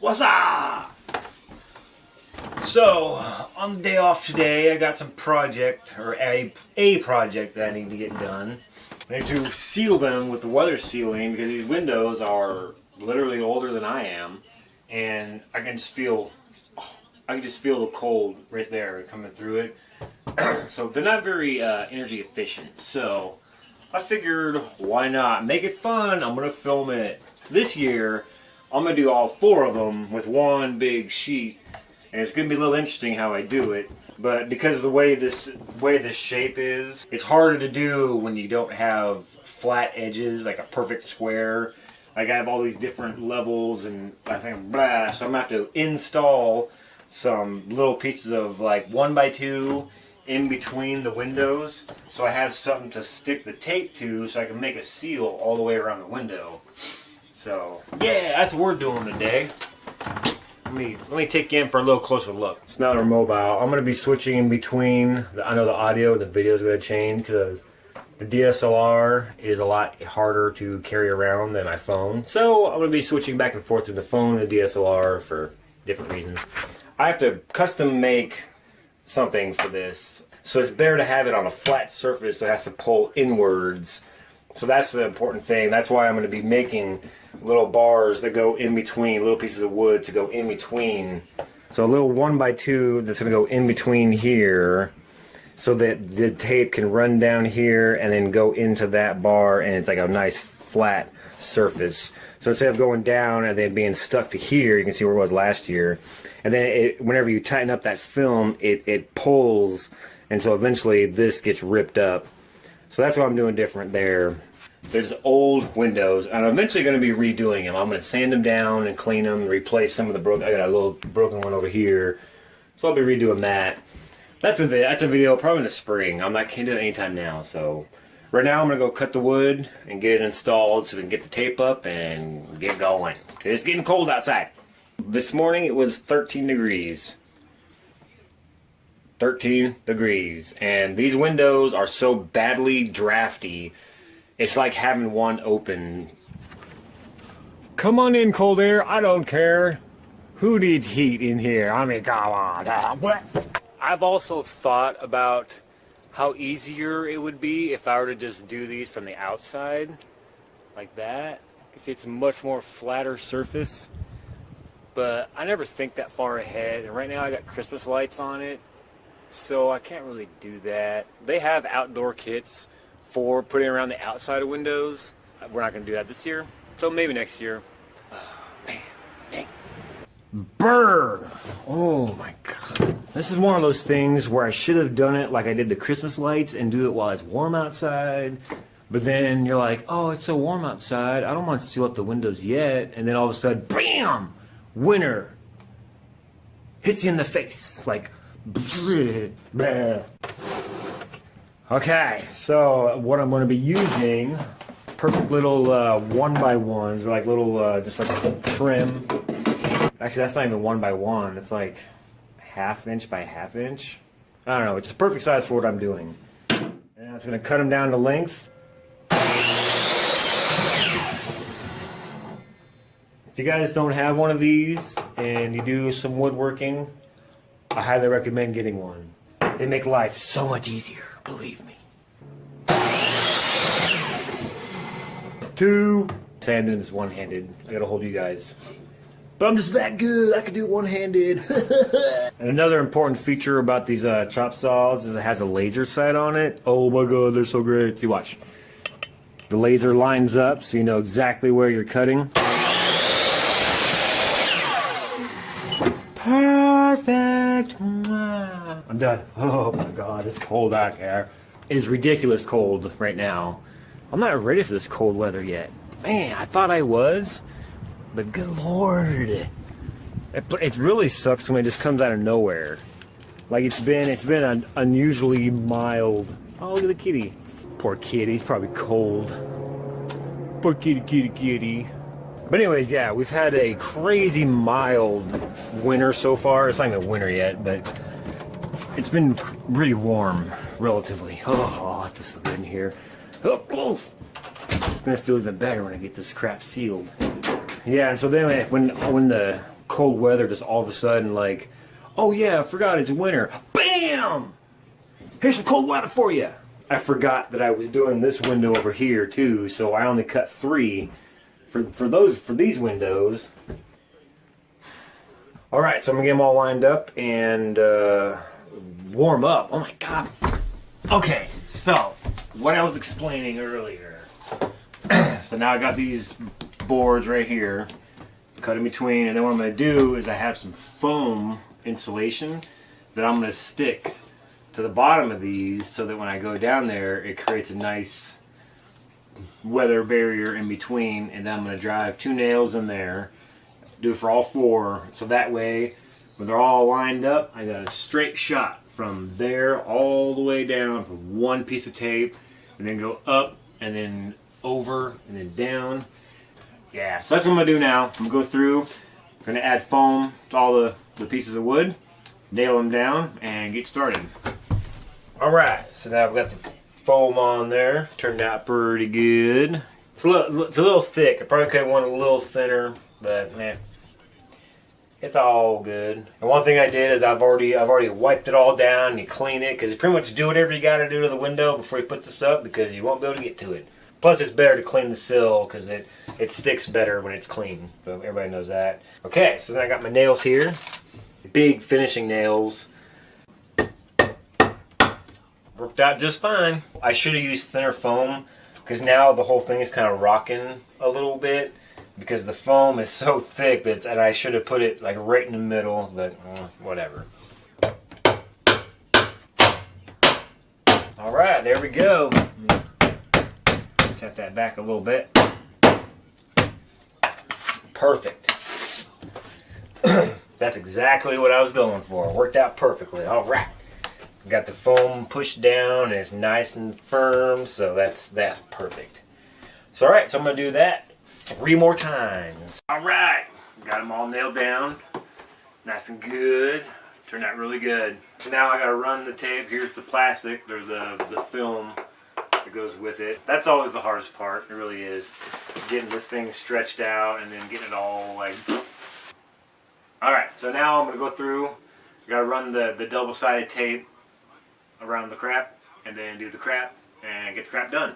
What's up? So, on the day off today, I got some project, or a project that I need to get done. I need to seal them with the weather sealing because these windows are literally older than I am, and I can just feel the cold right there coming through it. So they're not very energy efficient. So I figured, why not make it fun? I'm gonna film it this year. I'm gonna do all 4 of them with one big sheet, and it's gonna be a little interesting how I do it. But because of the way this shape is, it's harder to do when you don't have flat edges, like a perfect square. Like I have all these different levels, and I think blah. So I'm gonna have to install some little pieces of like 1x2 in between the windows, so I have something to stick the tape to, so I can make a seal all the way around the window. So yeah, that's what we're doing today. Let me take you in for a little closer look. It's not a mobile. I'm gonna be switching in between. I know the audio, the video is gonna change because the DSLR is a lot harder to carry around than my phone. So I'm gonna be switching back and forth to the phone and the DSLR for different reasons. I have to custom make something for this, so it's better to have it on a flat surface that has to pull inwards. So that's the important thing. That's why I'm going to be making little bars that go in between, little pieces of wood to go in between. So a little 1x2 that's going to go in between here, so that the tape can run down here and then go into that bar, and it's like a nice flat surface. So instead of going down and then being stuck to here, you can see where it was last year. And then whenever you tighten up that film, it pulls, and so eventually this gets ripped up. So that's what I'm doing different there. There's old windows, and I'm eventually going to be redoing them. I'm going to sand them down and clean them, and replace some of the broken. I got a little broken one over here, so I'll be redoing that. That's a video probably in the spring. I can't do it anytime now. So right now I'm going to go cut the wood and get it installed so we can get the tape up and get going. It's getting cold outside. This morning it was 13 degrees. 13 degrees. And these windows are so badly drafty, it's like having one open. Come on in, cold air. I don't care. Who needs heat in here? I mean, come on. I've also thought about how easier it would be if I were to just do these from the outside. Like that. You can see it's a much more flatter surface. But I never think that far ahead, and right now I got Christmas lights on it, so I can't really do that. They have outdoor kits for putting around the outside of windows. We're not going to do that this year, so maybe next year. Dang. Burr! Oh my god. This is one of those things where I should have done it like I did the Christmas lights and do it while it's warm outside. But then you're like, oh, it's so warm outside, I don't want to seal up the windows yet. And then all of a sudden, BAM! Winter hits you in the face like okay, so what I'm going to be using, perfect little 1x1s, or like little just like a trim. Actually, that's not even 1x1, it's like 1/2 inch by 1/2 inch. I don't know, it's the perfect size for what I'm doing. And I'm just going to cut them down to length. If you guys don't have one of these and you do some woodworking, I highly recommend getting one. They make life so much easier, believe me. 2. Say I'm doing this one-handed. I gotta hold you guys. But I'm just that good, I can do it one-handed. And another important feature about these chop saws is it has a laser sight on it. Oh my god, they're so great. See, watch. The laser lines up so you know exactly where you're cutting. Perfect. I'm done. Oh my god, it's cold out here. It is ridiculous cold right now. I'm not ready for this cold weather yet. Man, I thought I was, but good lord. It really sucks when it just comes out of nowhere. Like it's been an unusually mild. Oh, look at the kitty. Poor kitty, he's probably cold. Poor kitty. But anyways, yeah, we've had a crazy mild winter so far. It's not even winter yet, but it's been really warm, relatively. Oh, I feel so good in here. Oh, it's gonna feel even better when I get this crap sealed. Yeah, and so then when the cold weather, just all of a sudden like, oh yeah, I forgot it's winter. Bam! Here's some cold weather for you. I forgot that I was doing this window over here too, so I only cut 3 for these windows. All right, so I'm gonna get them all lined up and warm up. Oh my god. Okay, so what I was explaining earlier. So now I got these boards right here, cut in between, and then what I'm gonna do is I have some foam insulation that I'm gonna stick to the bottom of these so that when I go down there, it creates a nice weather barrier in between, and then I'm going to drive 2 nails in there, do it for all 4, so that way when they're all lined up, I got a straight shot from there all the way down for one piece of tape, and then go up and then over and then down. Yeah, so that's what I'm going to do now. I'm going to go through, I'm going to add foam to all the pieces of wood, nail them down, and get started. Alright, so now I've got the foam on there. Turned out pretty good. It's a little thick. I probably could have went a little thinner, but man, it's all good. And one thing I did is I've already wiped it all down and you clean it, because you pretty much do whatever you got to do to the window before you put this up, because you won't be able to get to it. Plus it's better to clean the sill because it sticks better when it's clean. So everybody knows that. Okay, so then I got my nails here. Big finishing nails. Worked out just fine. I should have used thinner foam, because now the whole thing is kind of rocking a little bit because the foam is so thick that I should have put it like right in the middle, but whatever. Alright, there we go. Tap that back a little bit. Perfect. That's exactly what I was going for. Worked out perfectly. Alright. Got the foam pushed down and it's nice and firm, so that's perfect. So alright, so I'm going to do that 3 more times. Alright, got them all nailed down. Nice and good. Turned out really good. So now I got to run the tape. Here's the plastic. There's the film that goes with it. That's always the hardest part. It really is. Getting this thing stretched out and then getting it all like... Alright, so now I'm going to go through. Got to run the double-sided tape around the crap, and then do the crap, and get the crap done.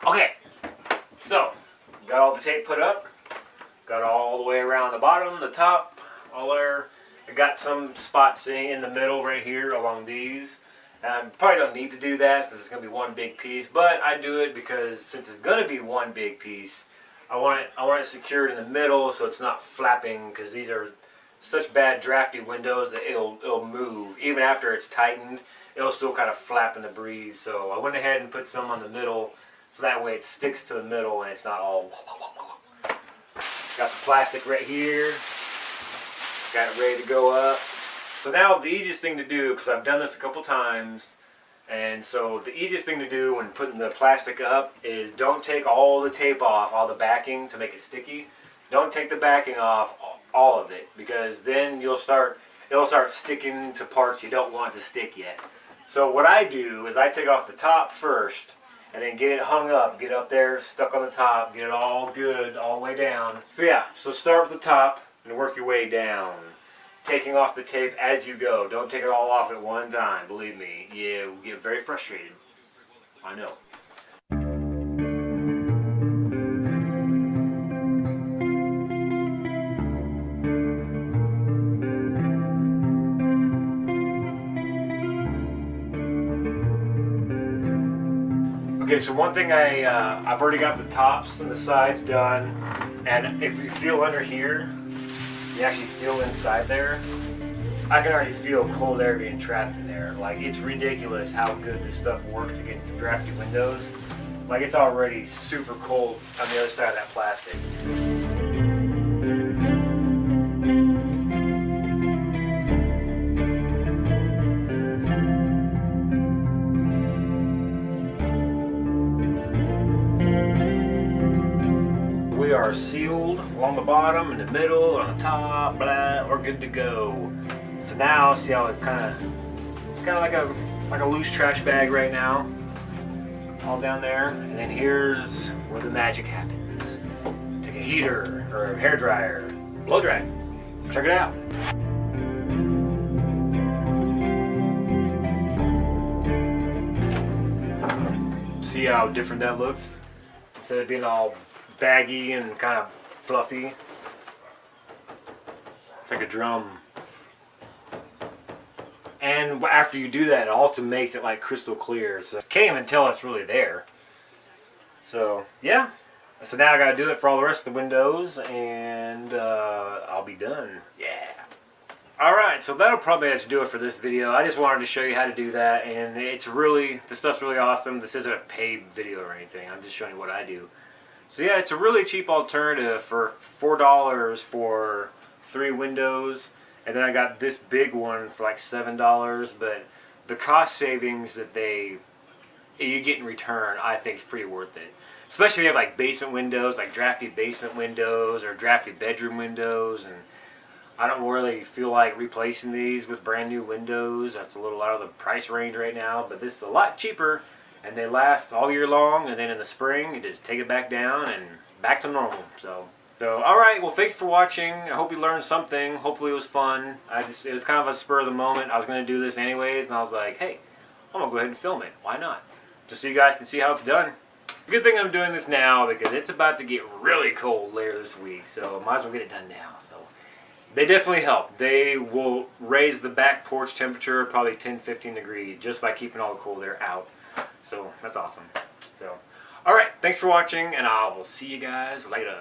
Okay, so, got all the tape put up, got all the way around the bottom, the top, all there. I got some spots in the middle right here along these. Probably don't need to do that since it's going to be one big piece, but I do it because since it's going to be one big piece, I want it secured in the middle so it's not flapping, because these are such bad drafty windows that it'll move. Even after it's tightened, it'll still kind of flap in the breeze. So I went ahead and put some on the middle so that way it sticks to the middle and it's not all... Got the plastic right here. Got it ready to go up. So now the easiest thing to do, because I've done this a couple times, and so the easiest thing to do when putting the plastic up is don't take all the tape off, all the backing to make it sticky. Don't take the backing off, all of it, because then it'll start sticking to parts you don't want to stick yet. So what I do is I take off the top first and then get it hung up, get up there, stuck on the top, get it all good, all the way down. So yeah, so start with the top and work your way down. Taking off the tape as you go. Don't take it all off at one time, believe me. You get very frustrated. I know. Okay, so one thing I've already got the tops and the sides done, and if you feel under here, you actually feel inside there, I can already feel cold air being trapped in there. Like, it's ridiculous how good this stuff works against drafty windows. Like, it's already super cold on the other side of that plastic. We are sealed along the bottom, in the middle, on the top, blah, we're good to go. So now, see how it's kind of like a loose trash bag right now, all down there. And then here's where the magic happens. Take a heater or hair dryer, blow dry. Check it out. See how different that looks? Instead of being all baggy and kind of fluffy, it's like a drum. And after you do that, it also makes it like crystal clear, so you can't even tell it's really there. So yeah, so now I gotta do it for all the rest of the windows, and I'll be done. Yeah. Alright, so that'll probably have to do it for this video. I just wanted to show you how to do that, and it's really, the stuff's really awesome. This isn't a paid video or anything, I'm just showing you what I do. So yeah, it's a really cheap alternative for $4 for 3 windows, and then I got this big one for like $7, but the cost savings that you get in return, I think is pretty worth it. Especially if you have like basement windows, like drafty basement windows or drafty bedroom windows, and I don't really feel like replacing these with brand new windows. That's a little out of the price range right now, but this is a lot cheaper, and they last all year long, and then in the spring you just take it back down and back to normal. So alright, well, thanks for watching. I hope you learned something. Hopefully it was fun. It was kind of a spur of the moment. I was going to do this anyways, and I was like, hey, I'm going to go ahead and film it. Why not? Just so you guys can see how it's done. Good thing I'm doing this now, because it's about to get really cold later this week, so might as well get it done now. So they definitely help. They will raise the back porch temperature probably 10-15 degrees just by keeping all the cold air out. So that's awesome. So alright, thanks for watching, and I will see you guys later.